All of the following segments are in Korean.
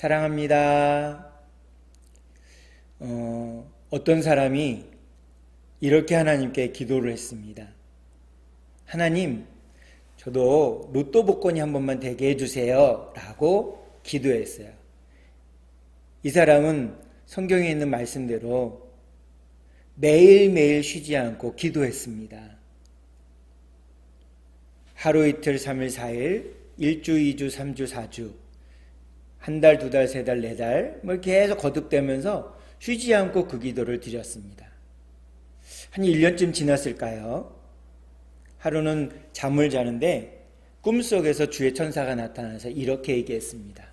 사랑합니다. 어떤 사람이 이렇게 하나님께 기도를 했습니다. 하나님, 저도 로또 복권이 한 번만 되게 해주세요 라고 기도했어요. 이 사람은 성경에 있는 말씀대로 매일매일 쉬지 않고 기도했습니다. 하루 이틀 3일 4일 1주 2주 3주 4주 한 달, 두 달, 세 달, 네 달 계속 거듭되면서 쉬지 않고 그 기도를 드렸습니다. 한 1년쯤 지났을까요? 하루는 잠을 자는데 꿈속에서 주의 천사가 나타나서 이렇게 얘기했습니다.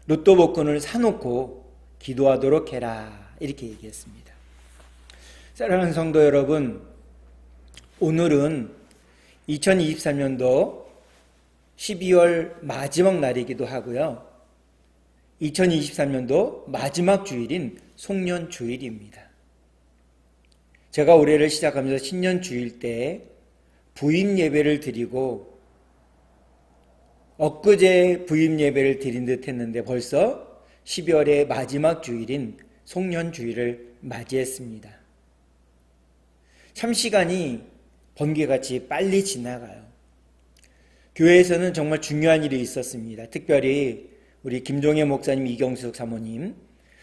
로또 복권을 사놓고 기도하도록 해라. 이렇게 얘기했습니다. 사랑하는 성도 여러분, 오늘은 2023년도 12월 마지막 날이기도 하고요. 2023년도 마지막 주일인 송년주일입니다. 제가 올해를 시작하면서 신년주일 때 부임 예배를 드리고 엊그제 부임 예배를 드린 듯 했는데 벌써 12월의 마지막 주일인 송년주일을 맞이했습니다. 참 시간이 번개같이 빨리 지나가요. 교회에서는 정말 중요한 일이 있었습니다. 특별히 우리 김종혜 목사님, 이경숙 사모님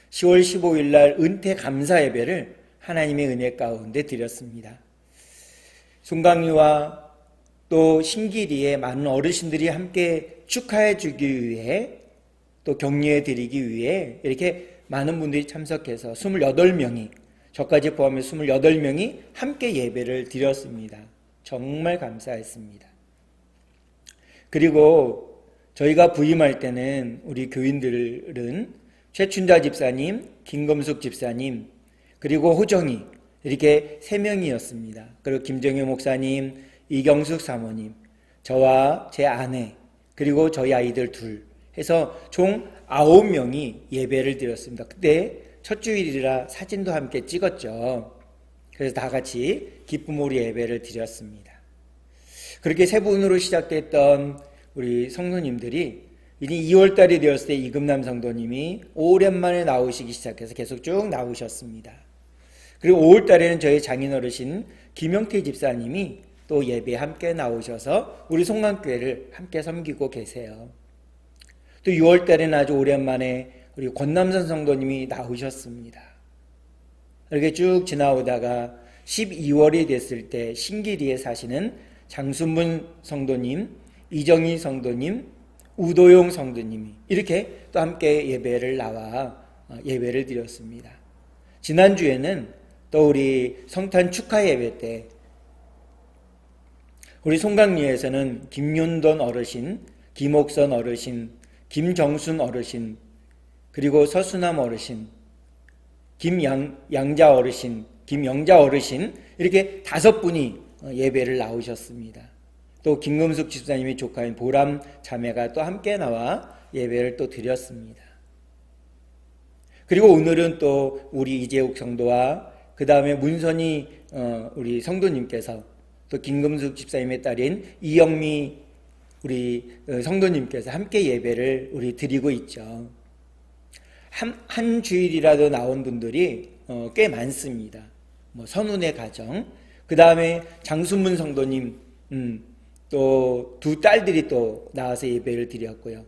10월 15일 날 은퇴 감사 예배를 하나님의 은혜 가운데 드렸습니다. 송강리와 또 신기리의 많은 어르신들이 함께 축하해 주기 위해 또 격려해 드리기 위해 이렇게 많은 분들이 참석해서 28명이 저까지 포함해 28명이 함께 예배를 드렸습니다. 정말 감사했습니다. 그리고 저희가 부임할 때는 우리 교인들은 최춘자 집사님, 김금숙 집사님, 그리고 호정이 이렇게 3명이었습니다. 그리고 김정혜 목사님, 이경숙 사모님, 저와 제 아내, 그리고 저희 아이들 둘 해서 총 9명이 예배를 드렸습니다. 그때 첫 주일이라 사진도 함께 찍었죠. 그래서 다 같이 기쁨 우리 예배를 드렸습니다. 그렇게 세 분으로 시작됐던 우리 성도님들이 이제 2월달이 되었을 때 이금남 성도님이 오랜만에 나오시기 시작해서 계속 쭉 나오셨습니다. 그리고 5월달에는 저희 장인어르신 김영태 집사님이 또 예배에 함께 나오셔서 우리 송강교회를 함께 섬기고 계세요. 또 6월달에는 아주 오랜만에 우리 권남선 성도님이 나오셨습니다. 이렇게 쭉 지나오다가 12월이 됐을 때 신기리에 사시는 장순문 성도님, 이정희 성도님, 우도용 성도님이 이렇게 또 함께 예배를 나와 예배를 드렸습니다. 지난주에는 또 우리 성탄 축하 예배 때 우리 송강리에서는 김윤돈 어르신, 김옥선 어르신, 김정순 어르신, 그리고 서수남 어르신, 김양자 어르신, 김영자 어르신 이렇게 5분이 예배를 나오셨습니다. 또 김금숙 집사님의 조카인 보람 자매가 또 함께 나와 예배를 또 드렸습니다. 그리고 오늘은 또 우리 이재욱 성도와 그 다음에 문선희 우리 성도님께서 또 김금숙 집사님의 딸인 이영미 우리 성도님께서 함께 예배를 우리 드리고 있죠. 한 주일이라도 나온 분들이 꽤 많습니다. 선운의 가정, 그 다음에 장순문 성도님, 또 두 딸들이 또 나와서 예배를 드렸고요.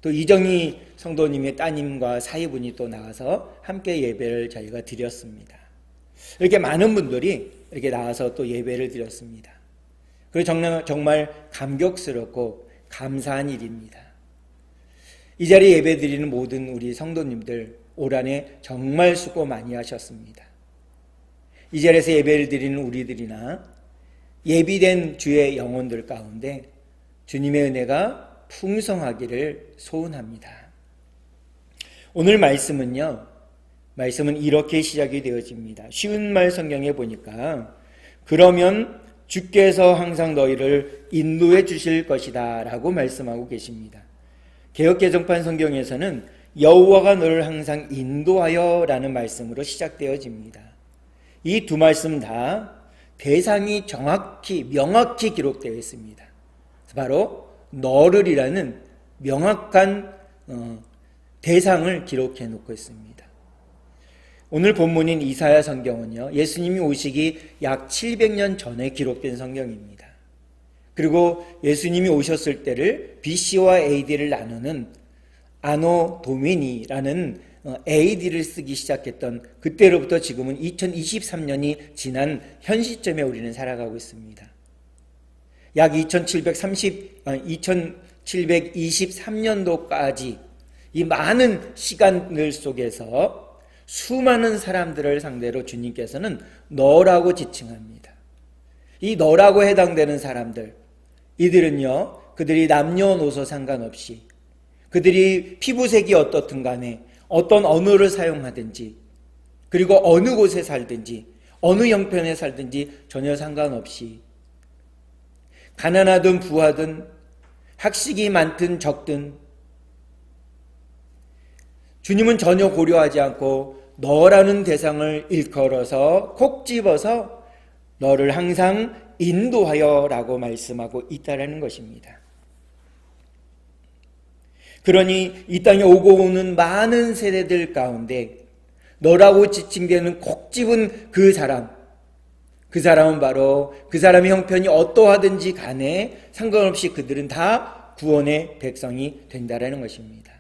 또 이정희 성도님의 따님과 사위분이 또 나와서 함께 예배를 저희가 드렸습니다. 이렇게 많은 분들이 이렇게 나와서 또 예배를 드렸습니다. 그리고 정말 감격스럽고 감사한 일입니다. 이 자리에 예배 드리는 모든 우리 성도님들 올 한해 정말 수고 많이 하셨습니다. 이 자리에서 예배를 드리는 우리들이나 예비된 주의 영혼들 가운데 주님의 은혜가 풍성하기를 소원합니다. 오늘 말씀은 이렇게 시작이 되어집니다. 쉬운 말 성경에 보니까 그러면 주께서 항상 너희를 인도해 주실 것이다 라고 말씀하고 계십니다. 개역개정판 성경에서는 여호와가 너를 항상 인도하여 라는 말씀으로 시작되어집니다. 이 두 말씀 다 대상이 정확히 명확히 기록되어 있습니다. 바로 너를이라는 명확한 대상을 기록해 놓고 있습니다. 오늘 본문인 이사야 성경은요, 예수님이 오시기 약 700년 전에 기록된 성경입니다. 그리고 예수님이 오셨을 때를 BC와 AD를 나누는 아노 도미니라는 AD를 쓰기 시작했던 그때로부터 지금은 2023년이 지난 현 시점에 우리는 살아가고 있습니다. 약 2723년도까지 이 많은 시간들 속에서 수많은 사람들을 상대로 주님께서는 너라고 지칭합니다. 이 너라고 해당되는 사람들, 이들은요, 그들이 남녀노소 상관없이 그들이 피부색이 어떻든 간에 어떤 언어를 사용하든지 그리고 어느 곳에 살든지 어느 형편에 살든지 전혀 상관없이 가난하든 부하든 학식이 많든 적든 주님은 전혀 고려하지 않고 너라는 대상을 일컬어서 콕 집어서 너를 항상 인도하여 라고 말씀하고 있다라는 것입니다. 그러니 이 땅에 오고 오는 많은 세대들 가운데 너라고 지칭되는 콕 집은 그 사람은 바로 그 사람의 형편이 어떠하든지 간에 상관없이 그들은 다 구원의 백성이 된다라는 것입니다.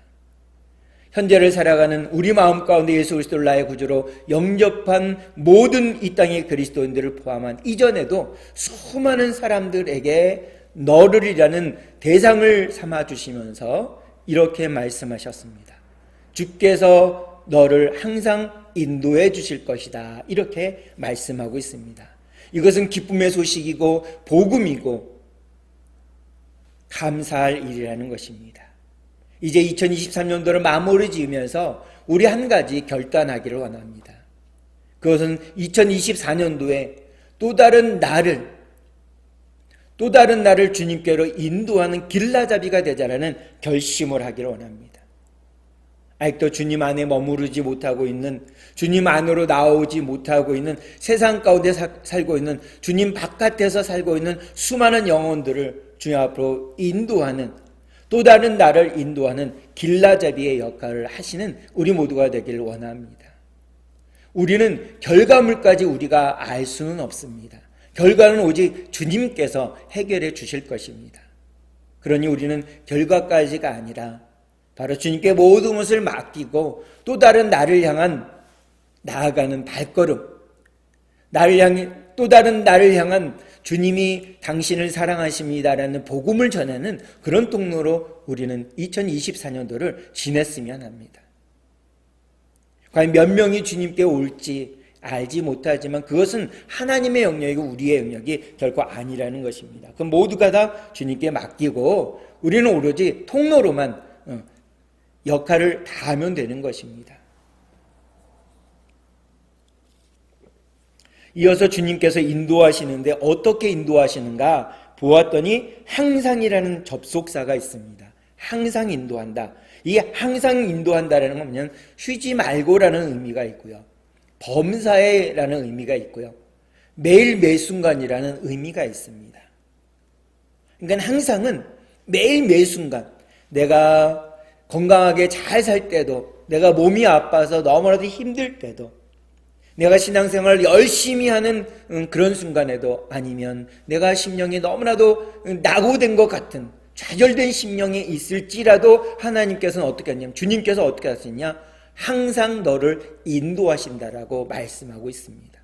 현재를 살아가는 우리 마음 가운데 예수 그리스도를 나의 구주로 영접한 모든 이 땅의 그리스도인들을 포함한 이전에도 수많은 사람들에게 너를이라는 대상을 삼아주시면서 이렇게 말씀하셨습니다. 주께서 너를 항상 인도해 주실 것이다. 이렇게 말씀하고 있습니다. 이것은 기쁨의 소식이고 복음이고 감사할 일이라는 것입니다. 이제 2023년도를 마무리 지으면서 우리 한 가지 결단하기를 원합니다. 그것은 2024년도에 또 다른 나를 주님께로 인도하는 길라잡이가 되자라는 결심을 하기를 원합니다. 아직도 주님 안에 머무르지 못하고 있는, 주님 안으로 나오지 못하고 있는, 세상 가운데 살고 있는, 주님 바깥에서 살고 있는 수많은 영혼들을 주님 앞으로 인도하는, 또 다른 나를 인도하는 길라잡이의 역할을 하시는 우리 모두가 되기를 원합니다. 우리는 결과물까지 우리가 알 수는 없습니다. 결과는 오직 주님께서 해결해 주실 것입니다. 그러니 우리는 결과까지가 아니라 바로 주님께 모든 것을 맡기고 또 다른 나를 향한 나아가는 발걸음, 또 다른 나를 향한 주님이 당신을 사랑하십니다라는 복음을 전하는 그런 통로로 우리는 2024년도를 지냈으면 합니다. 과연 몇 명이 주님께 올지 알지 못하지만 그것은 하나님의 영역이고 우리의 영역이 결코 아니라는 것입니다. 그럼 모두가 다 주님께 맡기고 우리는 오로지 통로로만 역할을 다하면 되는 것입니다. 이어서 주님께서 인도하시는데 어떻게 인도하시는가 보았더니 항상이라는 접속사가 있습니다. 항상 인도한다. 이 항상 인도한다라는 건 뭐냐면 쉬지 말고라는 의미가 있고요. 범사에라는 의미가 있고요. 매일 매순간이라는 의미가 있습니다. 그러니까 항상은 매일 매순간 내가 건강하게 잘 살 때도, 내가 몸이 아파서 너무나도 힘들 때도, 내가 신앙생활을 열심히 하는 그런 순간에도, 아니면 내가 심령이 너무나도 낙오된 것 같은 좌절된 심령이 있을지라도 하나님께서는 어떻게 하냐면, 주님께서 어떻게 하시냐, 항상 너를 인도하신다라고 말씀하고 있습니다.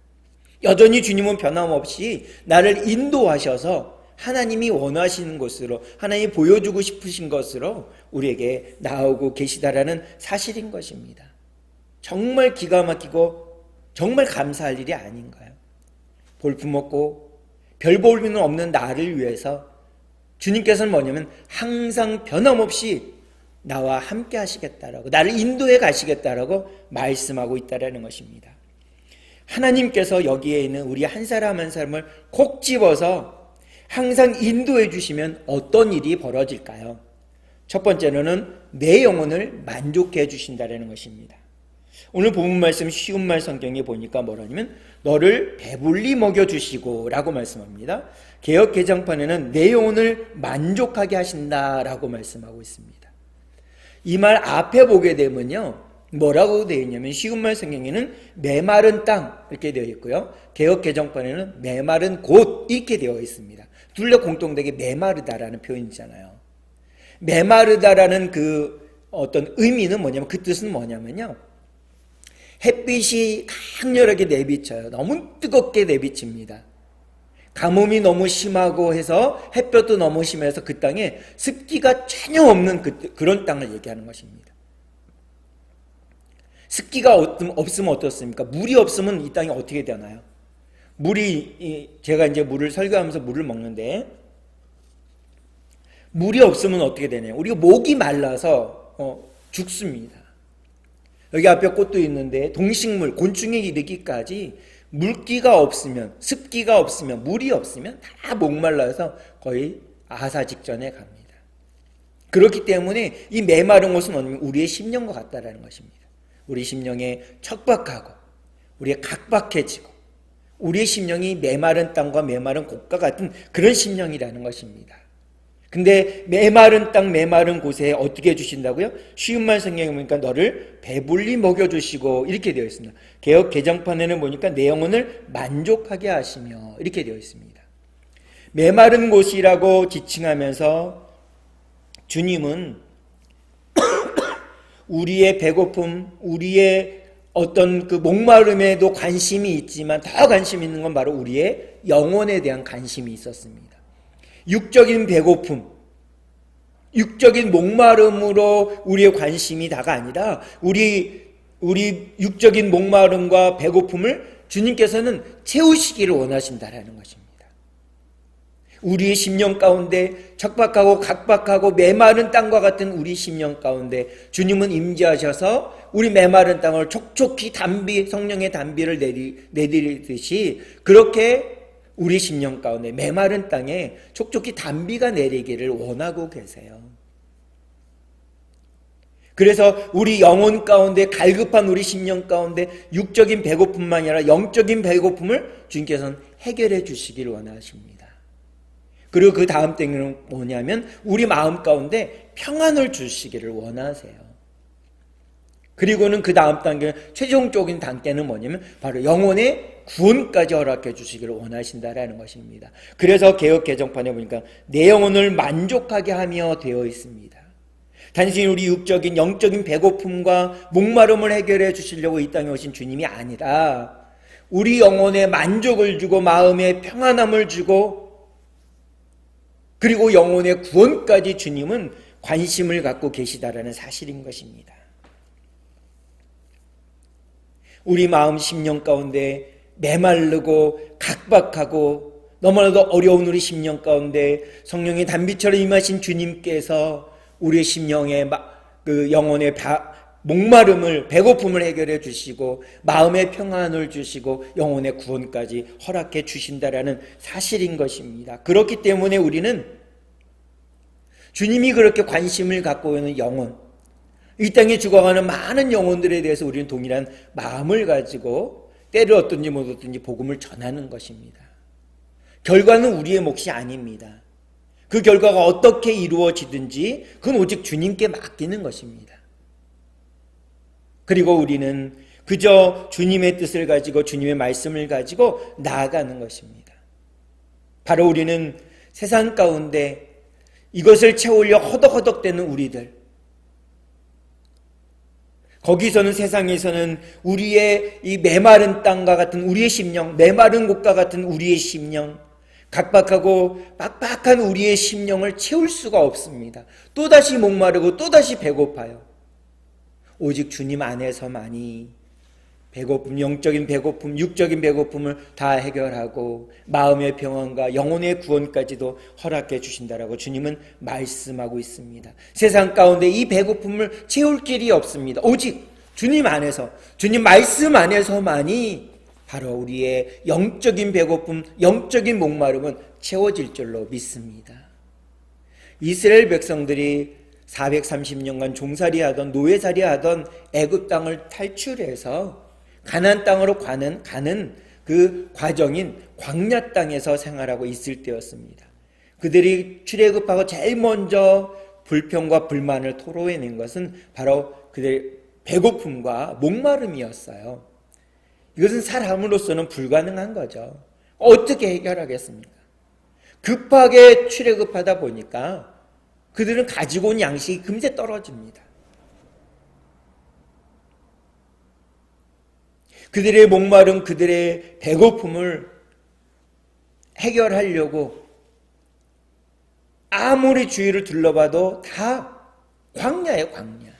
여전히 주님은 변함없이 나를 인도하셔서 하나님이 원하시는 곳으로, 하나님이 보여주고 싶으신 것으로 우리에게 나오고 계시다라는 사실인 것입니다. 정말 기가 막히고 정말 감사할 일이 아닌가요? 볼품없고 별 볼일은 없는 나를 위해서 주님께서는 뭐냐면 항상 변함없이 나와 함께 하시겠다라고, 나를 인도해 가시겠다라고 말씀하고 있다라는 것입니다. 하나님께서 여기에 있는 우리 한 사람 한 사람을 콕 집어서 항상 인도해 주시면 어떤 일이 벌어질까요? 첫 번째로는 내 영혼을 만족해 주신다라는 것입니다. 오늘 본문 말씀 쉬운 말 성경에 보니까 뭐라냐면 너를 배불리 먹여주시고 라고 말씀합니다. 개역 개정판에는 내 영혼을 만족하게 하신다라고 말씀하고 있습니다. 이 말 앞에 보게 되면요, 뭐라고 되어 있냐면 쉬운말 성경에는 메마른 땅 이렇게 되어 있고요, 개역 개정판에는 메마른 곳 이렇게 되어 있습니다. 둘 다 공통되게 메마르다라는 표현이잖아요. 메마르다라는 그 어떤 의미는 뭐냐면, 그 뜻은 뭐냐면요, 햇빛이 강렬하게 내비쳐요. 너무 뜨겁게 내비칩니다. 가뭄이 너무 심하고 해서 햇볕도 너무 심해서 그 땅에 습기가 전혀 없는 그런 땅을 얘기하는 것입니다. 습기가 없으면 어떻습니까? 물이 없으면 이 땅이 어떻게 되나요? 제가 이제 물을 설교하면서 물을 먹는데, 물이 없으면 어떻게 되나요? 우리가 목이 말라서 죽습니다. 여기 앞에 꽃도 있는데 동식물, 곤충에 이르기까지 물기가 없으면, 습기가 없으면, 물이 없으면 다 목말라서 거의 아사 직전에 갑니다. 그렇기 때문에 이 메마른 곳은 뭐냐면 우리의 심령과 같다라는 것입니다. 우리 심령에 척박하고 우리의 각박해지고 우리의 심령이 메마른 땅과 메마른 곳과 같은 그런 심령이라는 것입니다. 근데 메마른 땅, 메마른 곳에 어떻게 해주신다고요? 쉬운 말 성경에 보니까 너를 배불리 먹여주시고 이렇게 되어 있습니다. 개역 개정판에는 보니까 내 영혼을 만족하게 하시며 이렇게 되어 있습니다. 메마른 곳이라고 지칭하면서 주님은 우리의 배고픔, 우리의 어떤 그 목마름에도 관심이 있지만 더 관심 있는 건 바로 우리의 영혼에 대한 관심이 있었습니다. 육적인 배고픔, 육적인 목마름으로 우리의 관심이 다가 아니라 우리 육적인 목마름과 배고픔을 주님께서는 채우시기를 원하신다라는 것입니다. 우리의 심령 가운데 척박하고 각박하고 메마른 땅과 같은 우리 심령 가운데 주님은 임재하셔서 우리 메마른 땅을 촉촉히 성령의 단비를 내리듯이 그렇게 우리 심령 가운데 메마른 땅에 촉촉히 단비가 내리기를 원하고 계세요. 그래서 우리 영혼 가운데 갈급한 우리 심령 가운데 육적인 배고픔만 아니라 영적인 배고픔을 주님께서는 해결해 주시기를 원하십니다. 그리고 그 다음 단계는 뭐냐면 우리 마음 가운데 평안을 주시기를 원하세요. 그리고는 그 다음 단계, 최종적인 단계는 뭐냐면 바로 영혼의 구원까지 허락해 주시기를 원하신다라는 것입니다. 그래서 개역 개정판에 보니까 내 영혼을 만족하게 하며 되어 있습니다. 단순히 우리 육적인 영적인 배고픔과 목마름을 해결해 주시려고 이 땅에 오신 주님이 아니라 우리 영혼에 만족을 주고 마음에 평안함을 주고 그리고 영혼의 구원까지 주님은 관심을 갖고 계시다라는 사실인 것입니다. 우리 마음 심령 가운데 메마르고 각박하고 너무나도 어려운 우리 심령 가운데 성령의 단비처럼 임하신 주님께서 우리의 심령의 그 영혼의 목마름을 배고픔을 해결해 주시고 마음의 평안을 주시고 영혼의 구원까지 허락해 주신다라는 사실인 것입니다. 그렇기 때문에 우리는 주님이 그렇게 관심을 갖고 있는 영혼, 이 땅에 죽어가는 많은 영혼들에 대해서 우리는 동일한 마음을 가지고 때를 얻든지 못 얻든지 복음을 전하는 것입니다. 결과는 우리의 몫이 아닙니다. 그 결과가 어떻게 이루어지든지 그건 오직 주님께 맡기는 것입니다. 그리고 우리는 그저 주님의 뜻을 가지고 주님의 말씀을 가지고 나아가는 것입니다. 바로 우리는 세상 가운데 이것을 채우려 허덕허덕대는 우리들, 거기서는 세상에서는 우리의 이 메마른 땅과 같은 우리의 심령, 메마른 곳과 같은 우리의 심령, 각박하고 빡빡한 우리의 심령을 채울 수가 없습니다. 또다시 목마르고 또다시 배고파요. 오직 주님 안에서만이 배고픔, 영적인 배고픔, 육적인 배고픔을 다 해결하고 마음의 평안과 영혼의 구원까지도 허락해 주신다라고 주님은 말씀하고 있습니다. 세상 가운데 이 배고픔을 채울 길이 없습니다. 오직 주님 안에서, 주님 말씀 안에서만이 바로 우리의 영적인 배고픔, 영적인 목마름은 채워질 줄로 믿습니다. 이스라엘 백성들이 430년간 종살이하던 노예살이하던 애굽 땅을 탈출해서 가나안 땅으로 가는 그 과정인 광야 땅에서 생활하고 있을 때였습니다. 그들이 출애굽하고 제일 먼저 불평과 불만을 토로해낸 것은 바로 그들의 배고픔과 목마름이었어요. 이것은 사람으로서는 불가능한 거죠. 어떻게 해결하겠습니까? 급하게 출애굽하다 보니까 그들은 가지고 온 양식이 금세 떨어집니다. 그들의 목마름, 그들의 배고픔을 해결하려고 아무리 주위를 둘러봐도 다 광야예요, 광야.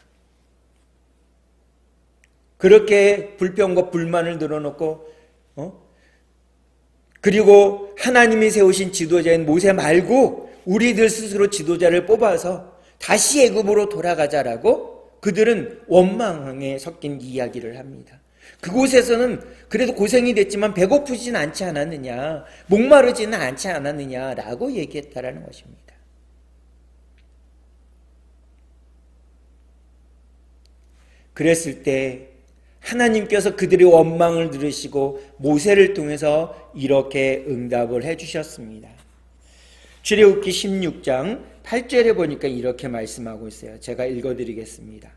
그렇게 불평과 불만을 늘어놓고 그리고 하나님이 세우신 지도자인 모세 말고 우리들 스스로 지도자를 뽑아서 다시 애굽으로 돌아가자라고 그들은 원망에 섞인 이야기를 합니다. 그곳에서는 그래도 고생이 됐지만 배고프진 않지 않았느냐, 목마르지는 않지 않았느냐라고 얘기했다라는 것입니다. 그랬을 때 하나님께서 그들의 원망을 들으시고 모세를 통해서 이렇게 응답을 해주셨습니다. 출애굽기 16장 8절에 보니까 이렇게 말씀하고 있어요. 제가 읽어드리겠습니다.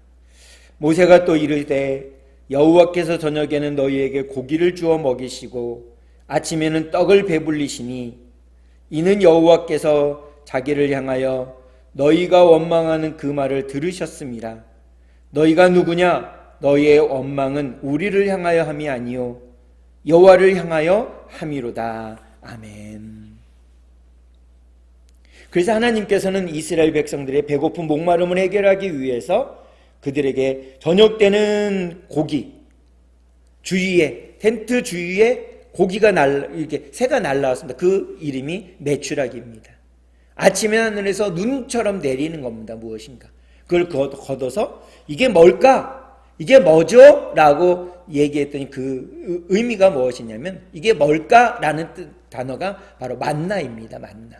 모세가 또 이르되 여호와께서 저녁에는 너희에게 고기를 주어 먹이시고 아침에는 떡을 배불리시니 이는 여호와께서 자기를 향하여 너희가 원망하는 그 말을 들으셨습니다. 너희가 누구냐? 너희의 원망은 우리를 향하여 함이 아니요 여호와를 향하여 함이로다. 아멘. 그래서 하나님께서는 이스라엘 백성들의 배고픈 목마름을 해결하기 위해서 그들에게 저녁 때는 고기, 주위에 텐트 주위에 고기가 이렇게 새가 날라왔습니다. 그 이름이 메추라기입니다. 아침에 하늘에서 눈처럼 내리는 겁니다. 무엇인가? 그걸 걷어서 이게 뭘까? 이게 뭐죠? 라고 얘기했더니 그 의미가 무엇이냐면 이게 뭘까라는 단어가 바로 만나입니다. 만나.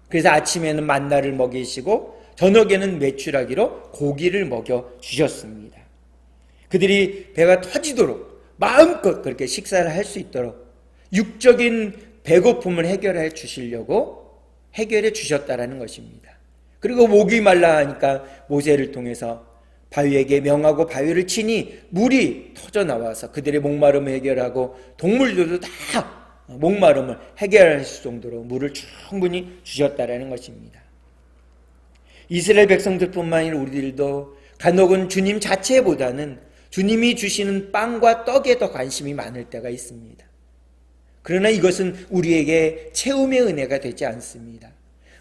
그래서 아침에는 만나를 먹이시고 저녁에는 메추라기로 고기를 먹여 주셨습니다. 그들이 배가 터지도록 마음껏 그렇게 식사를 할 수 있도록 육적인 배고픔을 해결해 주시려고 해결해 주셨다라는 것입니다. 그리고 목이 말라 하니까 모세를 통해서 바위에게 명하고 바위를 치니 물이 터져 나와서 그들의 목마름을 해결하고 동물들도 다 목마름을 해결할 정도로 물을 충분히 주셨다라는 것입니다. 이스라엘 백성들뿐만 아니라 우리들도 간혹은 주님 자체보다는 주님이 주시는 빵과 떡에 더 관심이 많을 때가 있습니다. 그러나 이것은 우리에게 채움의 은혜가 되지 않습니다.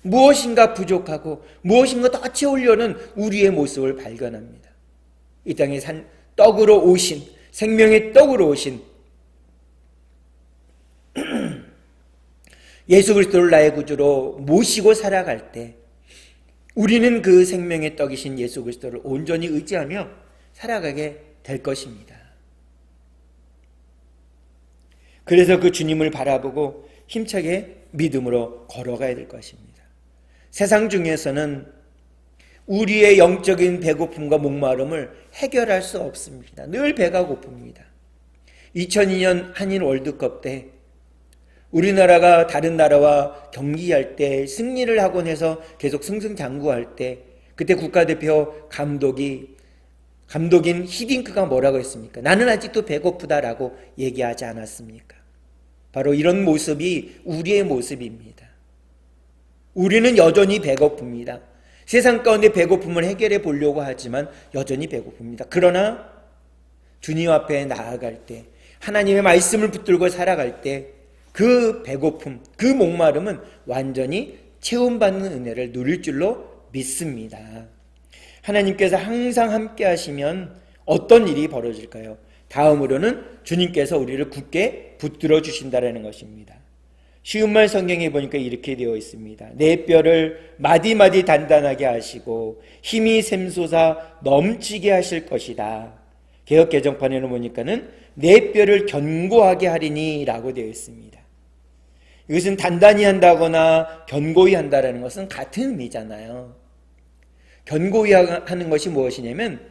무엇인가 부족하고 무엇인가 더 채우려는 우리의 모습을 발견합니다. 이 땅에 떡으로 오신, 생명의 떡으로 오신 예수 그리스도를 나의 구주로 모시고 살아갈 때 우리는 그 생명의 떡이신 예수 그리스도를 온전히 의지하며 살아가게 될 것입니다. 그래서 그 주님을 바라보고 힘차게 믿음으로 걸어가야 될 것입니다. 세상 중에서는 우리의 영적인 배고픔과 목마름을 해결할 수 없습니다. 늘 배가 고픕니다. 2002년 한일 월드컵 때 우리나라가 다른 나라와 경기할 때 승리를 하곤 해서 계속 승승장구할 때 그때 국가대표 감독인 히딩크가 뭐라고 했습니까? 나는 아직도 배고프다라고 얘기하지 않았습니까? 바로 이런 모습이 우리의 모습입니다. 우리는 여전히 배고픕니다. 세상 가운데 배고픔을 해결해 보려고 하지만 여전히 배고픕니다. 그러나 주님 앞에 나아갈 때 하나님의 말씀을 붙들고 살아갈 때 그 배고픔, 그 목마름은 완전히 채움받는 은혜를 누릴 줄로 믿습니다. 하나님께서 항상 함께 하시면 어떤 일이 벌어질까요? 다음으로는 주님께서 우리를 굳게 붙들어 주신다는 것입니다. 쉬운 말 성경에 보니까 이렇게 되어 있습니다. 내 뼈를 마디마디 단단하게 하시고 힘이 샘솟아 넘치게 하실 것이다. 개역 개정판에는 보니까는 내 뼈를 견고하게 하리니 라고 되어 있습니다. 이것은 단단히 한다거나 견고히 한다는 것은 같은 의미잖아요. 견고히 하는 것이 무엇이냐면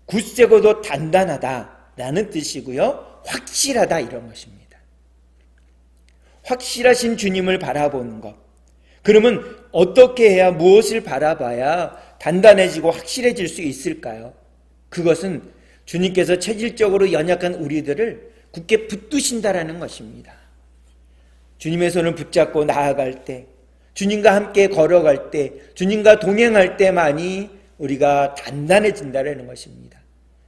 굳세고도 단단하다라는 뜻이고요. 확실하다 이런 것입니다. 확실하신 주님을 바라보는 것, 그러면 어떻게 해야, 무엇을 바라봐야 단단해지고 확실해질 수 있을까요? 그것은 주님께서 체질적으로 연약한 우리들을 굳게 붙드신다라는 것입니다. 주님의 손을 붙잡고 나아갈 때, 주님과 함께 걸어갈 때, 주님과 동행할 때만이 우리가 단단해진다라는 것입니다.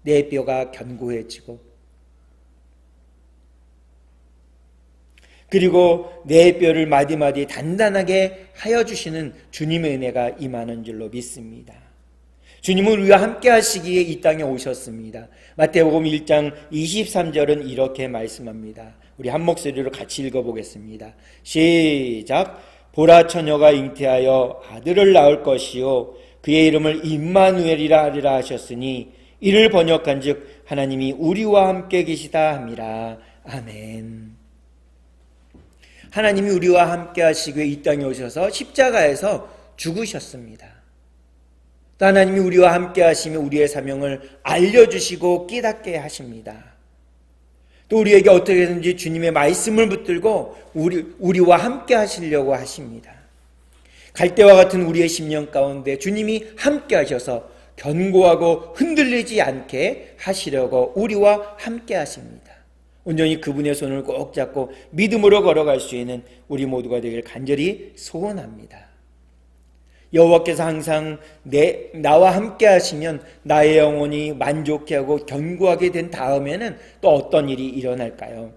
내 뼈가 견고해지고, 그리고 내 뼈를 마디마디 단단하게 하여 주시는 주님의 은혜가 임하는 줄로 믿습니다. 주님은 우리와 함께 하시기에 이 땅에 오셨습니다. 마태복음 1장 23절은 이렇게 말씀합니다. 우리 한 목소리로 같이 읽어보겠습니다. 시작. 보라, 처녀가 잉태하여 아들을 낳을 것이요 그의 이름을 임마누엘이라 하리라 하셨으니 이를 번역한 즉 하나님이 우리와 함께 계시다 함이라. 아멘. 하나님이 우리와 함께 하시기에 이 땅에 오셔서 십자가에서 죽으셨습니다. 또 하나님이 우리와 함께 하시며 우리의 사명을 알려주시고 깨닫게 하십니다. 또 우리에게 어떻게든지 주님의 말씀을 붙들고 우리와 함께 하시려고 하십니다. 갈대와 같은 우리의 심령 가운데 주님이 함께 하셔서 견고하고 흔들리지 않게 하시려고 우리와 함께 하십니다. 온전히 그분의 손을 꼭 잡고 믿음으로 걸어갈 수 있는 우리 모두가 되길 간절히 소원합니다. 여호와께서 항상 나와 함께 하시면 나의 영혼이 만족해 하고 견고하게 된 다음에는 또 어떤 일이 일어날까요?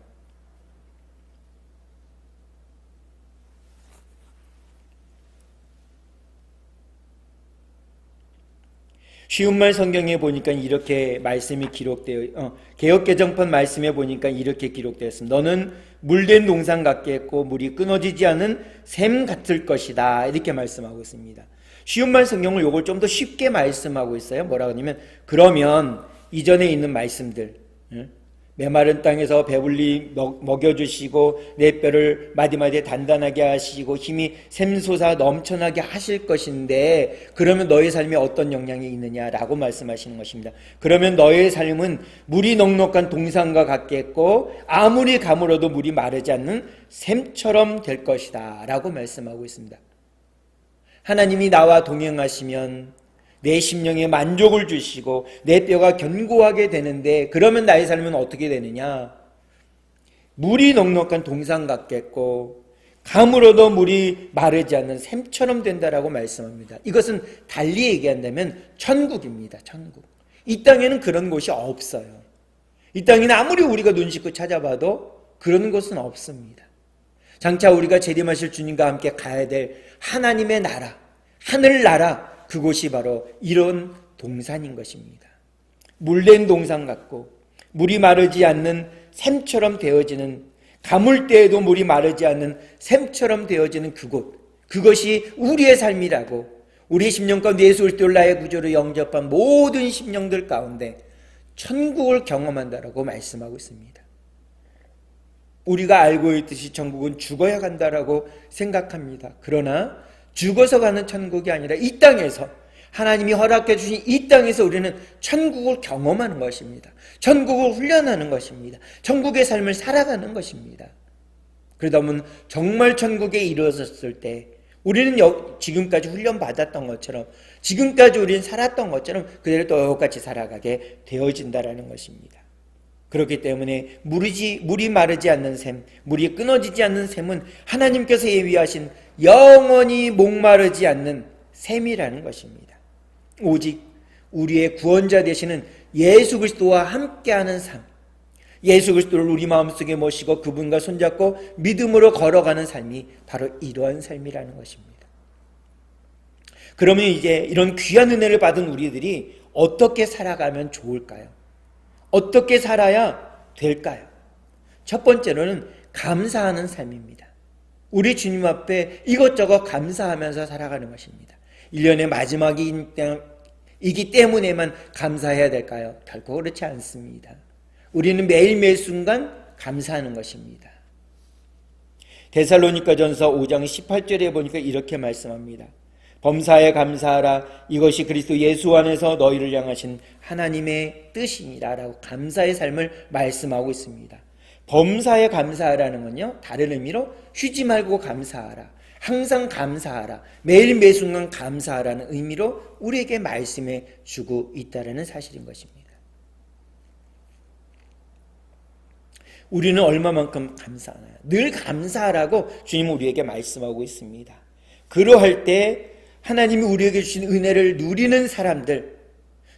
쉬운말 성경에 보니까 이렇게 말씀이 기록되어 개역개정판 말씀에 보니까 이렇게 기록되었습니다. 너는 물된 동산 같겠고 물이 끊어지지 않은 샘 같을 것이다. 이렇게 말씀하고 있습니다. 쉬운말 성경을 이걸 좀 더 쉽게 말씀하고 있어요. 뭐라고 하냐면 그러면 이전에 있는 말씀들, 메마른 땅에서 배불리 먹여주시고 내 뼈를 마디마디 단단하게 하시고 힘이 샘솟아 넘쳐나게 하실 것인데 그러면 너의 삶에 어떤 영향이 있느냐라고 말씀하시는 것입니다. 그러면 너의 삶은 물이 넉넉한 동산과 같겠고 아무리 가물어도 물이 마르지 않는 샘처럼 될 것이다 라고 말씀하고 있습니다. 하나님이 나와 동행하시면 내 심령에 만족을 주시고 내 뼈가 견고하게 되는데 그러면 나의 삶은 어떻게 되느냐? 물이 넉넉한 동산 같겠고 가물어도 물이 마르지 않는 샘처럼 된다라고 말씀합니다. 이것은 달리 얘기한다면 천국입니다. 천국. 이 땅에는 그런 곳이 없어요. 이 땅에는 아무리 우리가 눈 씻고 찾아봐도 그런 곳은 없습니다. 장차 우리가 재림하실 주님과 함께 가야 될 하나님의 나라, 하늘나라, 그곳이 바로 이런 동산인 것입니다. 물된 동산 같고 물이 마르지 않는 샘처럼 되어지는, 가물 때에도 물이 마르지 않는 샘처럼 되어지는 그곳, 그것이 우리의 삶이라고, 우리 심령 가운데 예수 그리스도를 나의 구주로 영접한 모든 심령들 가운데 천국을 경험한다라고 말씀하고 있습니다. 우리가 알고 있듯이 천국은 죽어야 간다라고 생각합니다. 그러나 죽어서 가는 천국이 아니라 이 땅에서, 하나님이 허락해 주신 이 땅에서 우리는 천국을 경험하는 것입니다. 천국을 훈련하는 것입니다. 천국의 삶을 살아가는 것입니다. 그러다 보면 정말 천국에 이르렀을 때 우리는 지금까지 훈련받았던 것처럼, 지금까지 우리는 살았던 것처럼 그대로 똑같이 살아가게 되어진다라는 것입니다. 그렇기 때문에 물이 마르지 않는 샘, 물이 끊어지지 않는 샘은 하나님께서 예비하신 영원히 목마르지 않는 샘이라는 것입니다. 오직 우리의 구원자 되시는 예수 그리스도와 함께하는 삶, 예수 그리스도를 우리 마음속에 모시고 그분과 손잡고 믿음으로 걸어가는 삶이 바로 이러한 삶이라는 것입니다. 그러면 이제 이런 귀한 은혜를 받은 우리들이 어떻게 살아가면 좋을까요? 어떻게 살아야 될까요? 첫 번째로는 감사하는 삶입니다. 우리 주님 앞에 이것저것 감사하면서 살아가는 것입니다. 1년의 마지막이기 때문에만 감사해야 될까요? 결코 그렇지 않습니다. 우리는 매일매일 순간 감사하는 것입니다. 데살로니가전서 5장 18절에 보니까 이렇게 말씀합니다. 범사에 감사하라. 이것이 그리스도 예수 안에서 너희를 향하신 하나님의 뜻이니라 라고 감사의 삶을 말씀하고 있습니다. 범사에 감사하라는 건요, 다른 의미로 쉬지 말고 감사하라, 항상 감사하라, 매일 매순간 감사하라는 의미로 우리에게 말씀해 주고 있다는 사실인 것입니다. 우리는 얼마만큼 감사하나요? 늘 감사하라고 주님은 우리에게 말씀하고 있습니다. 그러할 때 하나님이 우리에게 주신 은혜를 누리는 사람들,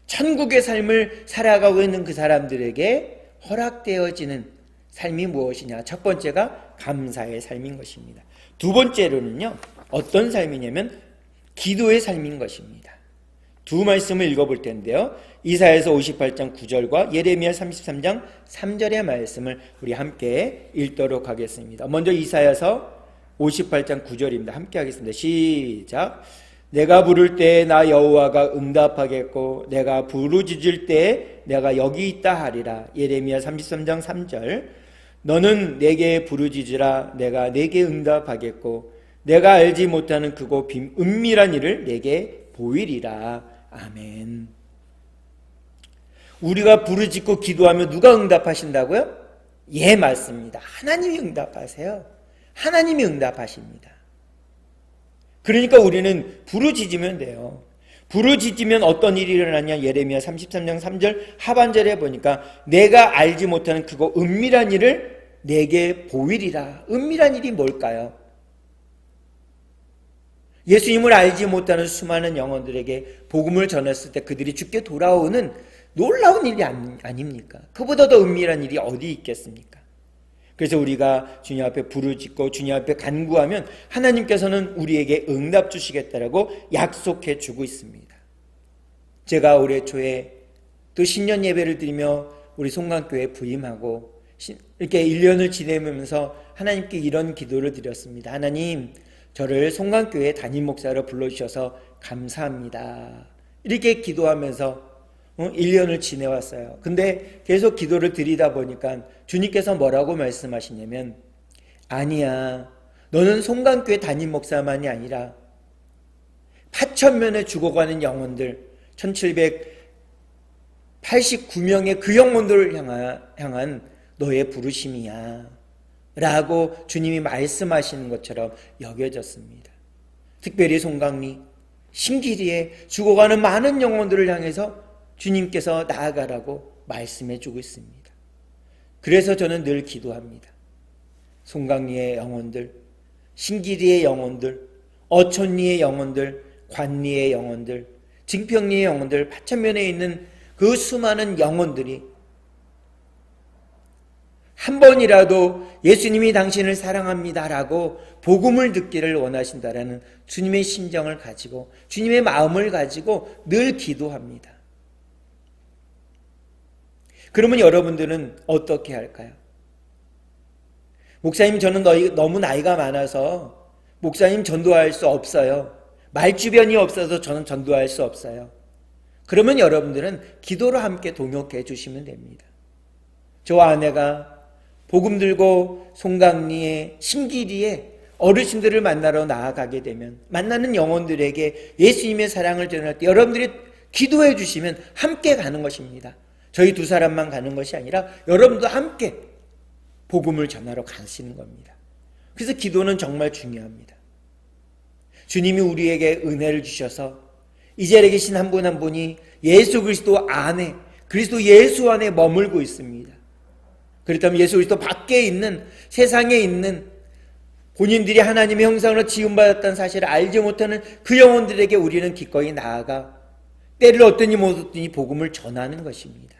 천국의 삶을 살아가고 있는 그 사람들에게 허락되어지는 삶이 무엇이냐? 첫 번째가 감사의 삶인 것입니다. 두 번째로는요, 어떤 삶이냐면 기도의 삶인 것입니다. 두 말씀을 읽어볼 텐데요, 이사야서 58장 9절과 예레미야 33장 3절의 말씀을 우리 함께 읽도록 하겠습니다. 먼저 이사야서 58장 9절입니다. 함께 하겠습니다. 시작. 내가 부를 때 나 여호와가 응답하겠고 내가 부르짖을 때 내가 여기 있다 하리라. 예레미야 33장 3절. 너는 내게 부르짖으라. 내가 내게 응답하겠고 내가 알지 못하는 크고 은밀한 일을 내게 보이리라. 아멘. 우리가 부르짖고 기도하면 누가 응답하신다고요? 예, 맞습니다. 하나님이 응답하세요. 하나님이 응답하십니다. 그러니까 우리는 부르짖으면 돼요. 부르짖으면 어떤 일이 일어나냐? 예레미야 33장 3절 하반절에 보니까 내가 알지 못하는 크고 은밀한 일을 내게 보이리라. 은밀한 일이 뭘까요? 예수님을 알지 못하는 수많은 영혼들에게 복음을 전했을 때 그들이 죽게 돌아오는 놀라운 일이 아닙니까? 그보다 더 은밀한 일이 어디 있겠습니까? 그래서 우리가 주님 앞에 부르짖고 주님 앞에 간구하면 하나님께서는 우리에게 응답 주시겠다라고 약속해 주고 있습니다. 제가 올해 초에 또 신년 예배를 드리며 우리 송강교회에 부임하고 이렇게 1년을 지내면서 하나님께 이런 기도를 드렸습니다. 하나님, 저를 송강교회 담임 목사로 불러주셔서 감사합니다. 이렇게 기도하면서 1년을 지내왔어요. 근데 계속 기도를 드리다 보니까 주님께서 뭐라고 말씀하시냐면, 아니야, 너는 송강교회 담임 목사만이 아니라 8,000명의 죽어가는 영혼들, 1789명의 그 영혼들을 향한 너의 부르심이야 라고 주님이 말씀하시는 것처럼 여겨졌습니다. 특별히 송강리, 신기리에 죽어가는 많은 영혼들을 향해서 주님께서 나아가라고 말씀해 주고 있습니다. 그래서 저는 늘 기도합니다. 송강리의 영혼들, 신기리의 영혼들, 어촌리의 영혼들, 관리의 영혼들, 증평리의 영혼들, 파천면에 있는 그 수많은 영혼들이 한 번이라도 예수님이 당신을 사랑합니다라고 복음을 듣기를 원하신다라는 주님의 심정을 가지고 주님의 마음을 가지고 늘 기도합니다. 그러면 여러분들은 어떻게 할까요? 목사님, 저는 너무 나이가 많아서 목사님 전도할 수 없어요. 말주변이 없어서 저는 전도할 수 없어요. 그러면 여러분들은 기도로 함께 동역해 주시면 됩니다. 저와 아내가 복음 들고 송강리에 신기리에 어르신들을 만나러 나아가게 되면 만나는 영혼들에게 예수님의 사랑을 전할 때 여러분들이 기도해 주시면 함께 가는 것입니다. 저희 두 사람만 가는 것이 아니라 여러분도 함께 복음을 전하러 가시는 겁니다. 그래서 기도는 정말 중요합니다. 주님이 우리에게 은혜를 주셔서 이 자리에 계신 한 분 한 분이 예수 그리스도 안에, 그리스도 예수 안에 머물고 있습니다. 그렇다면 예수 그리스도 밖에 있는, 세상에 있는 본인들이 하나님의 형상으로 지음받았다는 사실을 알지 못하는 그 영혼들에게 우리는 기꺼이 나아가 때를 얻든지 못 얻든지 복음을 전하는 것입니다.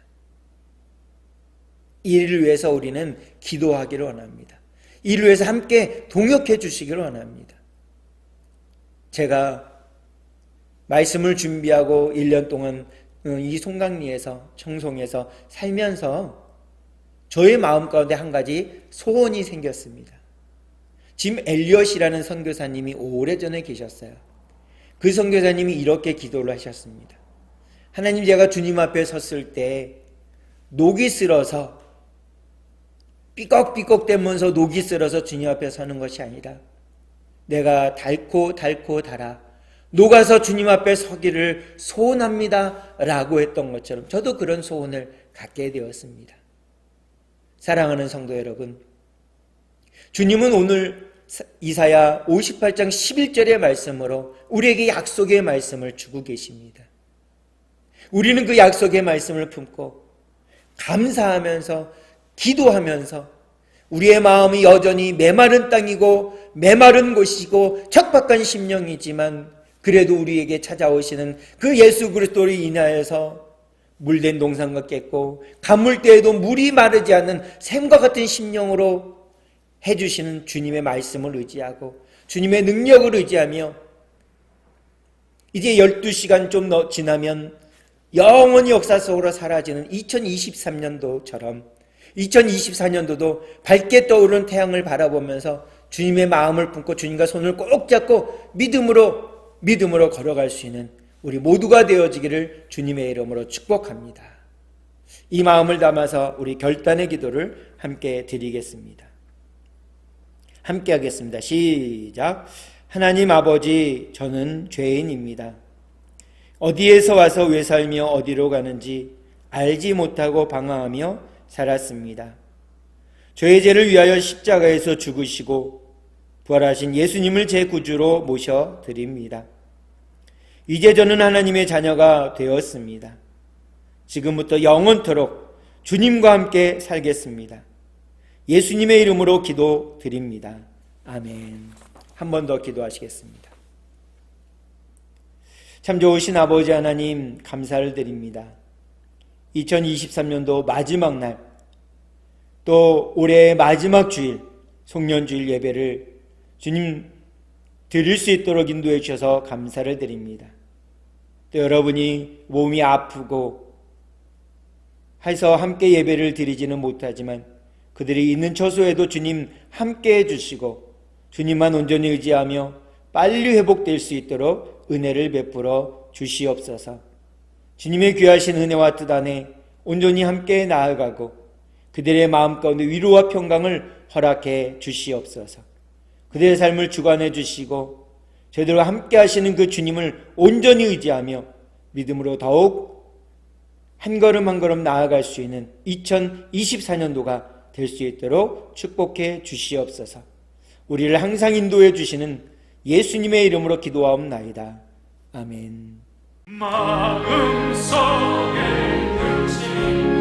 이를 위해서 우리는 기도하기를 원합니다. 이를 위해서 함께 동역해 주시기를 원합니다. 제가 말씀을 준비하고 1년 동안 이 송강리에서, 청송에서 살면서 저의 마음 가운데 한 가지 소원이 생겼습니다. 짐 엘리엇이라는 선교사님이 오래전에 계셨어요. 그 선교사님이 이렇게 기도를 하셨습니다. 하나님, 제가 주님 앞에 섰을 때 녹이 슬어서 삐걱삐걱대면서 녹이 슬어서 주님 앞에 서는 것이 아니라 내가 달고 달아 녹아서 주님 앞에 서기를 소원합니다 라고 했던 것처럼 저도 그런 소원을 갖게 되었습니다. 사랑하는 성도 여러분, 주님은 오늘 이사야 58장 11절의 말씀으로 우리에게 약속의 말씀을 주고 계십니다. 우리는 그 약속의 말씀을 품고 감사하면서 기도하면서 우리의 마음이 여전히 메마른 땅이고 메마른 곳이고 척박한 심령이지만 그래도 우리에게 찾아오시는 그 예수 그리스도를 인하여서 물된 동산 같겠고 가물 때에도 물이 마르지 않는 샘과 같은 심령으로 해주시는 주님의 말씀을 의지하고 주님의 능력을 의지하며 이제 12시간 좀 지나면 영원히 역사 속으로 사라지는 2023년도처럼 2024년도도 밝게 떠오르는 태양을 바라보면서 주님의 마음을 품고 주님과 손을 꼭 잡고 믿음으로 걸어갈 수 있는 우리 모두가 되어지기를 주님의 이름으로 축복합니다. 이 마음을 담아서 우리 결단의 기도를 함께 드리겠습니다. 함께 하겠습니다. 시작. 하나님 아버지, 저는 죄인입니다. 어디에서 와서 왜 살며 어디로 가는지 알지 못하고 방황하며 살았습니다. 저의 죄를 위하여 십자가에서 죽으시고 부활하신 예수님을 제 구주로 모셔드립니다. 이제 저는 하나님의 자녀가 되었습니다. 지금부터 영원토록 주님과 함께 살겠습니다. 예수님의 이름으로 기도드립니다. 아멘. 한 번 더 기도하시겠습니다. 참 좋으신 아버지 하나님, 감사를 드립니다. 2023년도 마지막 날, 또 올해의 마지막 주일, 송년주일 예배를 주님 드릴 수 있도록 인도해 주셔서 감사를 드립니다. 또 여러분이 몸이 아프고 해서 함께 예배를 드리지는 못하지만 그들이 있는 처소에도 주님 함께 해주시고 주님만 온전히 의지하며 빨리 회복될 수 있도록 은혜를 베풀어 주시옵소서. 주님의 귀하신 은혜와 뜻 안에 온전히 함께 나아가고 그들의 마음 가운데 위로와 평강을 허락해 주시옵소서. 그들의 삶을 주관해 주시고 저희들과 함께 하시는 그 주님을 온전히 의지하며 믿음으로 더욱 한 걸음 한 걸음 나아갈 수 있는 2024년도가 될 수 있도록 축복해 주시옵소서. 우리를 항상 인도해 주시는 예수님의 이름으로 기도하옵나이다. 아멘. 마음속에 든지